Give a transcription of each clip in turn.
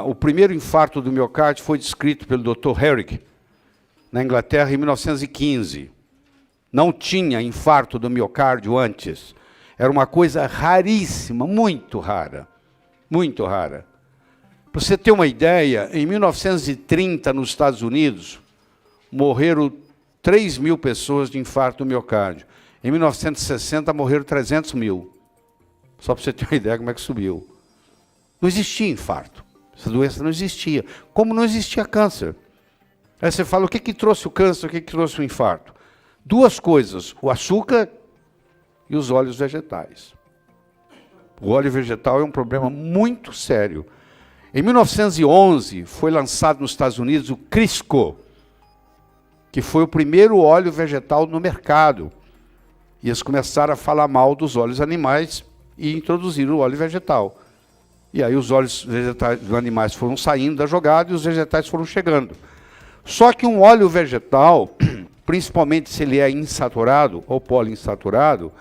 O primeiro infarto do miocárdio foi descrito pelo Dr. Herrick, na Inglaterra, em 1915. Não tinha infarto do miocárdio antes. Era uma coisa raríssima, muito rara. Muito rara. Para você ter uma ideia, em 1930, nos Estados Unidos, morreram 3 mil pessoas de infarto do miocárdio. Em 1960, morreram 300 mil. Só para você ter uma ideia como é que subiu. Não existia infarto. Essa doença não existia. Como não existia câncer. Aí você fala, o que trouxe o câncer, o que trouxe o infarto? Duas coisas, o açúcar e os óleos vegetais. O óleo vegetal é um problema muito sério. Em 1911, foi lançado nos Estados Unidos o Crisco, que foi o primeiro óleo vegetal no mercado. E eles começaram a falar mal dos óleos animais e introduziram o óleo vegetal. E aí os óleos vegetais dos animais foram saindo da jogada e os vegetais foram chegando. Só que um óleo vegetal, principalmente se ele é insaturado ou poliinsaturado,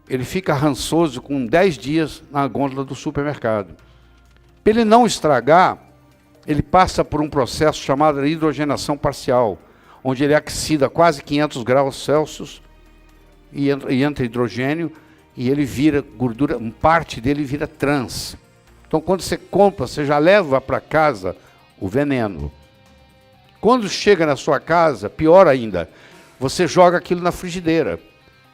ele fica rançoso com 10 dias na gôndola do supermercado. Para ele não estragar, ele passa por um processo chamado de hidrogenação parcial, onde ele oxida a quase 500 graus Celsius e entra hidrogênio e ele vira gordura, parte dele vira trans. Então, quando você compra, você já leva para casa o veneno. Quando chega na sua casa, pior ainda, você joga aquilo na frigideira,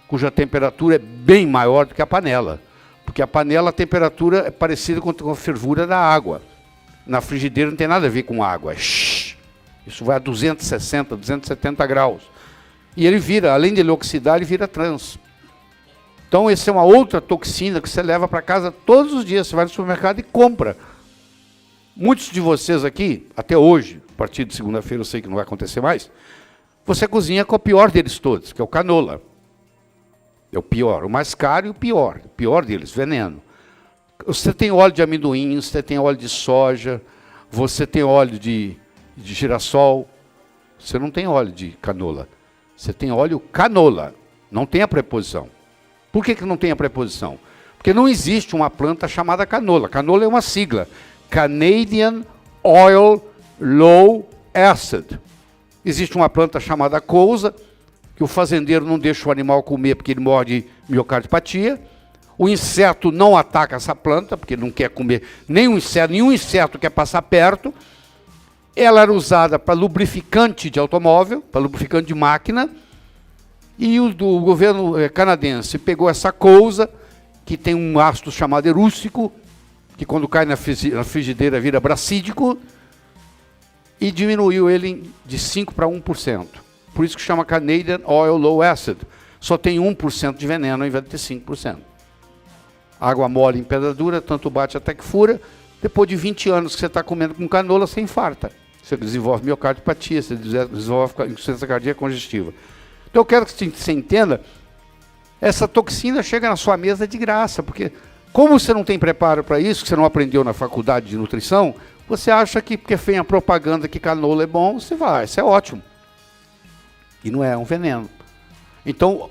cuja temperatura é bem maior do que a panela. Porque a panela, a temperatura é parecida com a fervura da água. Na frigideira não tem nada a ver com água. Isso vai a 260, 270 graus. E ele vira, além de ele oxidar, ele vira trans. Então, essa é uma outra toxina que você leva para casa todos os dias. Você vai no supermercado e compra. Muitos de vocês aqui, até hoje, a partir de segunda-feira, eu sei que não vai acontecer mais, você cozinha com o pior deles todos, que é o canola. É o pior, o mais caro e o pior deles, veneno. Você tem óleo de amendoim, você tem óleo de soja, você tem óleo de girassol, você não tem óleo de canola. Você tem óleo canola, não tem a preposição. Por que não tem a preposição? Porque não existe uma planta chamada canola. Canola é uma sigla. Canadian Oil Low Acid. Existe uma planta chamada couza, que o fazendeiro não deixa o animal comer porque ele morre de miocardiopatia. O inseto não ataca essa planta, porque ele não quer comer nenhum inseto quer passar perto. Ela era usada para lubrificante de automóvel, para lubrificante de máquina. E o governo canadense pegou essa couza, que tem um ácido chamado erústico, que quando cai na frigideira vira bracídico, e diminuiu ele de 5% para 1%. Por isso que chama Canadian Oil Low Acid. Só tem 1% de veneno ao invés de ter 5%. Água mole em pedra dura, tanto bate até que fura. Depois de 20 anos que você está comendo com canola, você infarta. Você desenvolve miocardiopatia, você desenvolve insuficiência cardíaca congestiva. Então eu quero que você entenda, essa toxina chega na sua mesa de graça, porque como você não tem preparo para isso, que você não aprendeu na faculdade de nutrição, você acha que porque vem a propaganda que canola é bom, você vai, isso é ótimo. E não é um veneno. Então,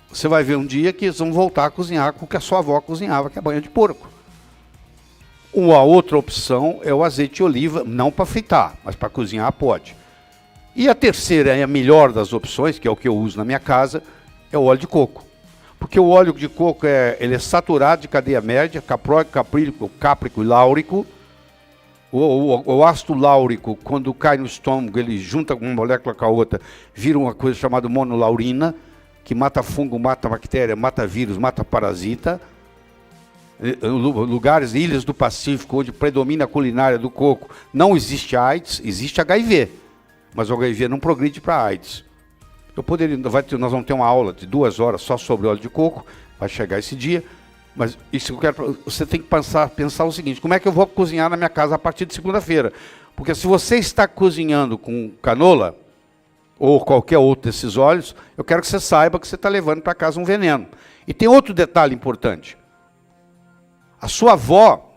você vai ver um dia que eles vão voltar a cozinhar com o que a sua avó cozinhava, que é banha de porco. Uma outra opção é o azeite de oliva, não para fritar, mas para cozinhar pode. E a terceira, e a melhor das opções, que é o que eu uso na minha casa, é o óleo de coco. Porque o óleo de coco ele é saturado de cadeia média, capróico, cáprico e láurico. O ácido láurico, quando cai no estômago, ele junta uma molécula com a outra, vira uma coisa chamada monolaurina, que mata fungo, mata bactéria, mata vírus, mata parasita. Lugares, ilhas do Pacífico, onde predomina a culinária do coco, não existe AIDS, existe HIV. Mas o HIV não progride para AIDS. Nós vamos ter uma aula de 2 horas só sobre óleo de coco, vai chegar esse dia. Mas isso eu quero, você tem que pensar o seguinte, como é que eu vou cozinhar na minha casa a partir de segunda-feira? Porque se você está cozinhando com canola, ou qualquer outro desses óleos, eu quero que você saiba que você está levando para casa um veneno. E tem outro detalhe importante. A sua avó,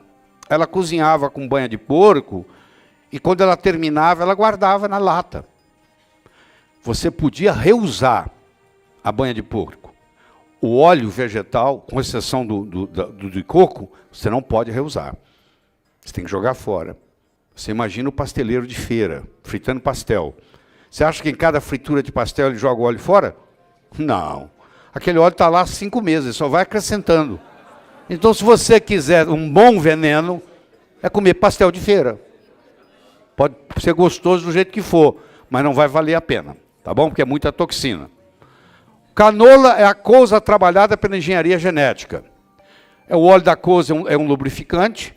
ela cozinhava com banha de porco, e quando ela terminava, ela guardava na lata. Você podia reusar a banha de porco. O óleo vegetal, com exceção do de coco, você não pode reusar. Você tem que jogar fora. Você imagina o pasteleiro de feira, fritando pastel. Você acha que em cada fritura de pastel ele joga o óleo fora? Não. Aquele óleo está lá há 5 meses, só vai acrescentando. Então, se você quiser um bom veneno, é comer pastel de feira. Pode ser gostoso do jeito que for, mas não vai valer a pena, tá bom? Porque é muita toxina. Canola é a couza trabalhada pela engenharia genética. O óleo da couza é um lubrificante.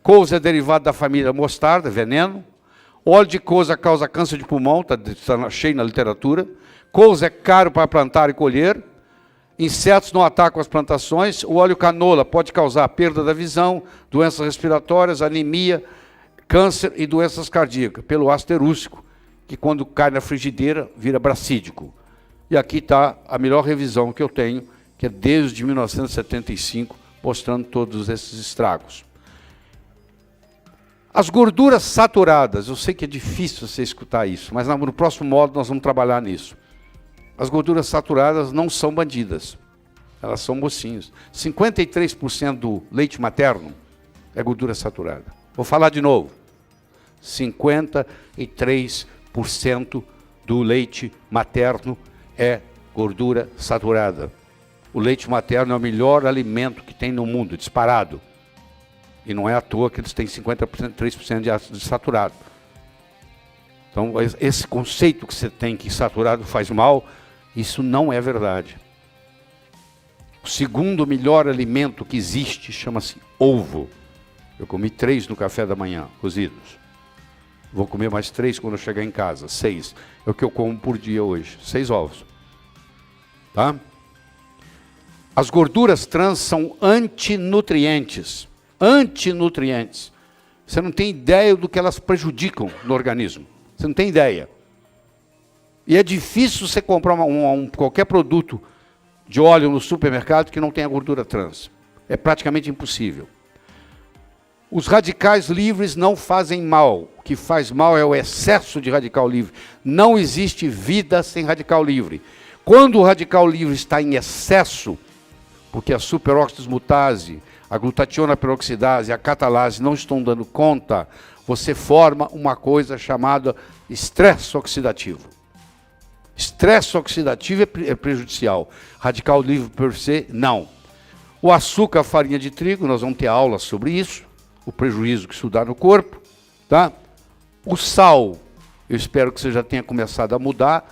Couza é derivado da família mostarda, veneno. O óleo de couza causa câncer de pulmão, está cheio na literatura. Couza é caro para plantar e colher. Insetos não atacam as plantações. O óleo canola pode causar perda da visão, doenças respiratórias, anemia, câncer e doenças cardíacas, pelo ácido erústico, que quando cai na frigideira vira bracídico. E aqui está a melhor revisão que eu tenho, que é desde 1975, mostrando todos esses estragos. As gorduras saturadas, eu sei que é difícil você escutar isso, mas no próximo módulo nós vamos trabalhar nisso. As gorduras saturadas não são bandidas, elas são mocinhos. 53% do leite materno é gordura saturada. Vou falar de novo. 53% do leite materno é gordura saturada. O leite materno é o melhor alimento que tem no mundo, disparado. E não é à toa que eles têm 53% de ácido saturado. Então, esse conceito que você tem que saturado faz mal, isso não é verdade. O segundo melhor alimento que existe chama-se ovo. Eu comi 3 no café da manhã, cozidos. Vou comer mais 3 quando eu chegar em casa, 6. É o que eu como por dia hoje, 6 ovos. Tá? As gorduras trans são antinutrientes. Antinutrientes. Você não tem ideia do que elas prejudicam no organismo. Você não tem ideia. E é difícil você comprar qualquer produto de óleo no supermercado que não tenha gordura trans. É praticamente impossível. Os radicais livres não fazem mal. O que faz mal é o excesso de radical livre. Não existe vida sem radical livre. Quando o radical livre está em excesso, porque a superoxidase, a glutationa peroxidase e a catalase não estão dando conta, você forma uma coisa chamada estresse oxidativo. Estresse oxidativo é prejudicial. Radical livre per se, não. O açúcar, a farinha de trigo, nós vamos ter aula sobre isso, o prejuízo que isso dá no corpo. Tá? O sal, eu espero que você já tenha começado a mudar.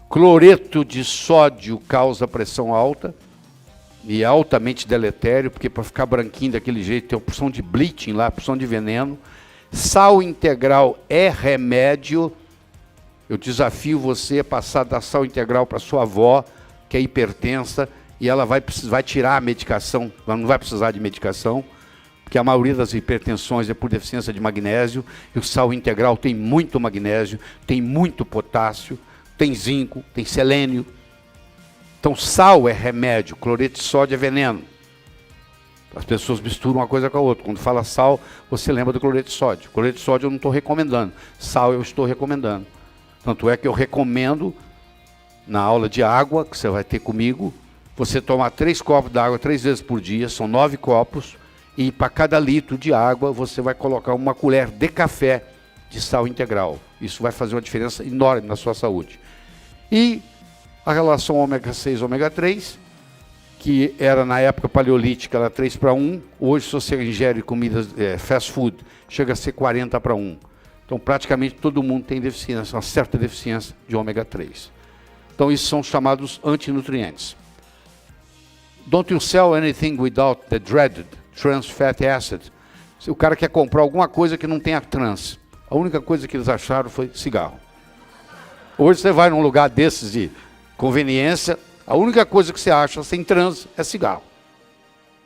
Cloreto de sódio causa pressão alta. E é altamente deletério, porque para ficar branquinho daquele jeito tem a opção de bleaching lá, a opção de veneno. Sal integral é remédio. Eu desafio você a passar da sal integral para sua avó, que é hipertensa, e ela vai tirar a medicação, ela não vai precisar de medicação, porque a maioria das hipertensões é por deficiência de magnésio, e o sal integral tem muito magnésio, tem muito potássio, tem zinco, tem selênio. Então, sal é remédio, cloreto de sódio é veneno. As pessoas misturam uma coisa com a outra. Quando fala sal, você lembra do cloreto de sódio. Cloreto de sódio eu não estou recomendando. Sal eu estou recomendando. Tanto é que eu recomendo, na aula de água, que você vai ter comigo, você tomar 3 copos de água 3 vezes por dia, são 9 copos, e para cada litro de água você vai colocar 1 colher de café de sal integral. Isso vai fazer uma diferença enorme na sua saúde. E a relação ômega 6 ômega 3, que era na época paleolítica, era 3:1, hoje se você ingere comidas fast food, chega a ser 40:1. Então praticamente todo mundo tem deficiência, uma certa deficiência de ômega 3. Então isso são chamados antinutrientes. Don't you sell anything without the dreaded trans fatty acid? Se o cara quer comprar alguma coisa que não tenha trans, a única coisa que eles acharam foi cigarro. Hoje você vai num lugar desses de conveniência, a única coisa que você acha sem trans é cigarro.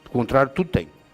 Do contrário, tudo tem.